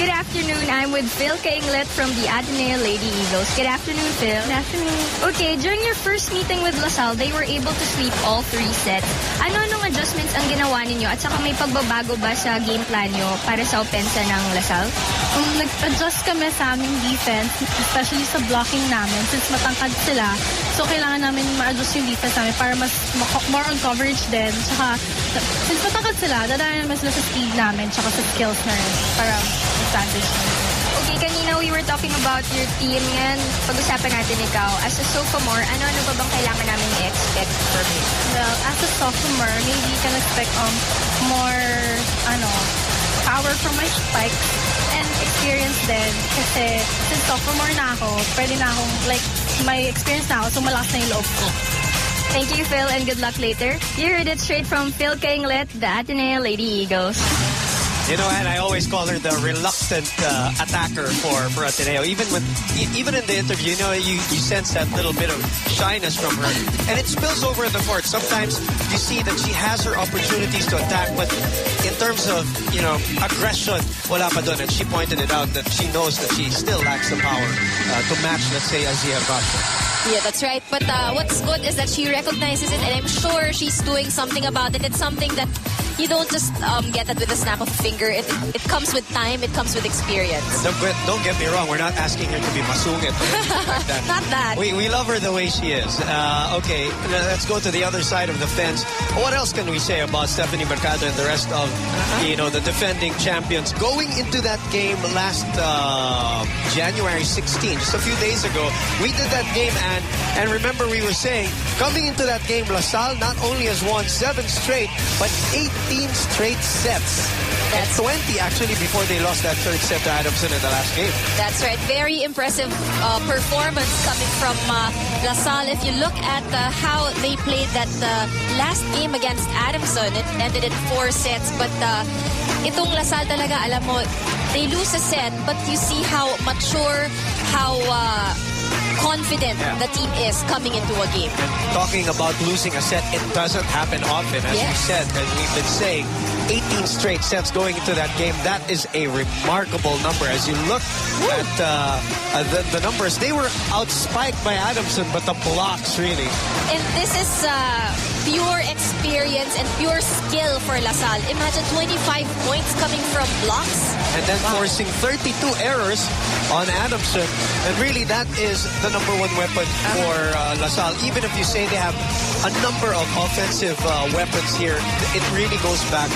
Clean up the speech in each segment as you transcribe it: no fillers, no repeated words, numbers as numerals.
Good afternoon. I'm with Phil Kainglet from the ADMU Lady Eagles. Good afternoon, Phil. Good afternoon. Okay, during your first meeting with LaSalle, they were able to sweep all 3 sets. Ano-anong adjustments ang ginawa ninyo at saka may pagbabago ba sa game plan nyo para sa opensa ng LaSalle? Nag-adjust kami sa aming defense, especially sa blocking namin since matangkad sila. So, kailangan namin ma-adjust yung defense namin para mas more on coverage din. Tsaka, since matangkad sila, dadaan naman sila sa speed namin tsaka sa skills na rin para advantage namin. Okay, kanina we were talking about your team. Ngayon, pag-usapan natin ikaw. As a sophomore, ano-ano ba bang kailangan namin i-expect from you? Well, as a sophomore, maybe you can expect more, power from my spikes and experience din. Kasi since sophomore na ako, pwede na akong, may experience na ako, so malakas na yung loob ko. Thank you, Phil, and good luck later. You heard it straight from Phil Kainglet, the Ateneo Lady Eagles. You know, and I always call her the reluctant attacker for Ateneo. Even in the interview, you know, you sense that little bit of shyness from her. And it spills over in the court. Sometimes you see that she has her opportunities to attack, but in terms of, you know, aggression, wala pa dun. And she pointed it out that she knows that she still lacks the power to match, let's say, Azia Basha. Yeah, that's right. But what's good is that she recognizes it, and I'm sure she's doing something about it. It's something that you don't just get that with a snap of a finger. It comes with time. It comes with experience. Don't get me wrong. We're not asking her to be masungit or anything like that. Not that. We love her the way she is. Okay, let's go to the other side of the fence. What else can we say about Stephanie Mercado and the rest of, you know, the defending champions? Going into that game last January 16, just a few days ago, we did that game, and remember we were saying, coming into that game, LaSalle not only has won 7 straight, but 18 straight sets. That's 20 actually before they lost that 3rd set to Adamson in the last game. That's right. Very impressive performance coming from LaSalle. If you look at how they played that last game against Adamson, it ended in 4 sets. But itong LaSalle talaga, alam mo, they lose a set, but you see how mature, how confident the team is coming into a game. And talking about losing a set, it doesn't happen often, as you said, and we've been saying 18 straight sets going into that game. That is a remarkable number. As you look at the numbers, they were outspiked by Adamson, but the blocks really. And this is pure experience and pure skill for LaSalle. Imagine 25 points coming from blocks. And then forcing 32 errors on Adamson. And really, that is the #1 weapon for LaSalle. Even if you say they have a number of offensive weapons here, it really goes back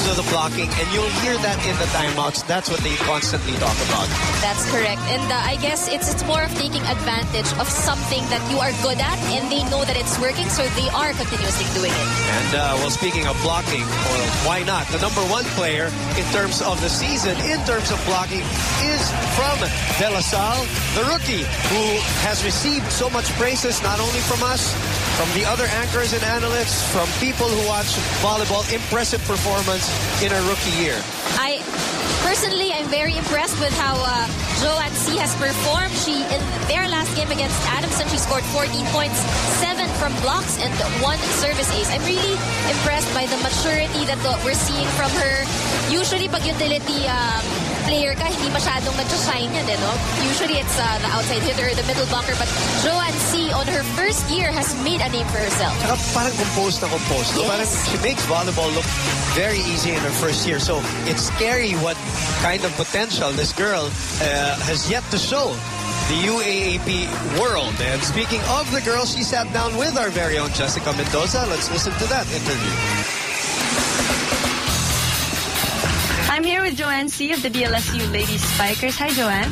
to the blocking. And you'll hear that in the timeouts. That's what they constantly talk about. That's correct. And I guess it's more of taking advantage of something that you are good at, and they know that it's working, so they are continuously doing it. And, well, speaking of blocking, well, why not? The #1 player in terms of the season, in terms of blocking, is from De La Salle, the rookie, who has received so much praises, not only from us, from the other anchors and analysts, from people who watch volleyball. Impressive performance in her rookie year. Personally, I'm very impressed with how Joanne C. has performed. In their last game against Adamson, she scored 14 points, 7 from blocks, and 1 service ace. I'm really impressed by the maturity that we're seeing from her. Usually, pag utility player ka, hindi masyadong nag-shine yan, no? Usually, it's the outside hitter, the middle blocker, but Joanne C. on her first year has made a name for herself. Saka parang composed na composed. Yes. Parang she makes volleyball look very easy in her first year. So it's scary what kind of potential this girl has yet to show the UAAP world. And speaking of the girl, she sat down with our very own Jessica Mendoza. Let's listen to that interview. I'm here with Joanne C. of the DLSU Ladies Spikers. Hi, Joanne.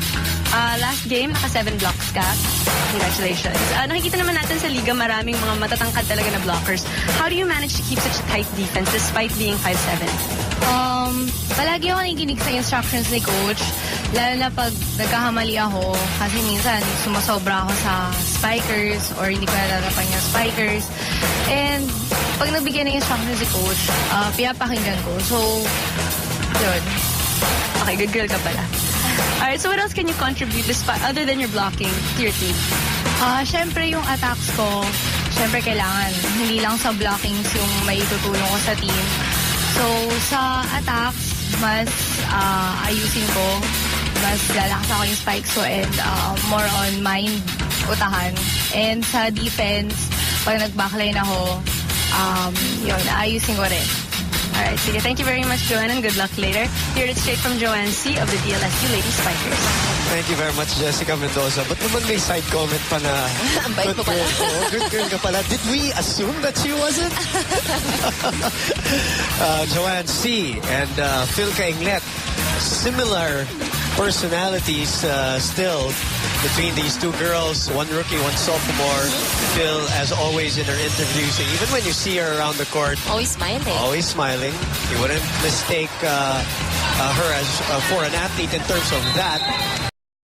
Last game, naka-7 blocks ka. Congratulations. Nakikita naman natin sa liga, maraming mga matatangkad talaga na blockers. How do you manage to keep such a tight defense despite being 5'7"? Palagi ako nakikinig sa instructions ni Coach. Lalo na pag nagkahamali ako, kasi minsan sumasobra ako sa spikers or hindi ko natatapan yung spikers. And pag nagbigay ng instructions si Coach, pinapakinggan ko. So, yun. Okay, good girl ka pala. Alright, so what else can you contribute other than your blocking to your team? Siyempre yung attacks ko, siyempre kailangan. Hindi lang sa blockings yung may tutulong ko sa team. So, sa attacks, mas ayusin ko. Mas lalakas ako yung spikes ko and more on mind utahan. And sa defense, pag nag-backline ako, yun, ayusin ko rin. Alright, sige. Thank you very much, Joanne, and good luck later. Hear it straight from Joanne C. of the DLSU Lady Spikers. Thank you very much, Jessica Mendoza. But naman may side comment pa na Ang bait mo pala. Good girl ka pala. Did we assume that she wasn't? Joanne C. and Phil Kainglet. Similar personalities still between these two girls. One rookie, one sophomore. Phil, as always in her interviews, even when you see her around the court, Always smiling. always smiling. You wouldn't mistake her as for an athlete in terms of that.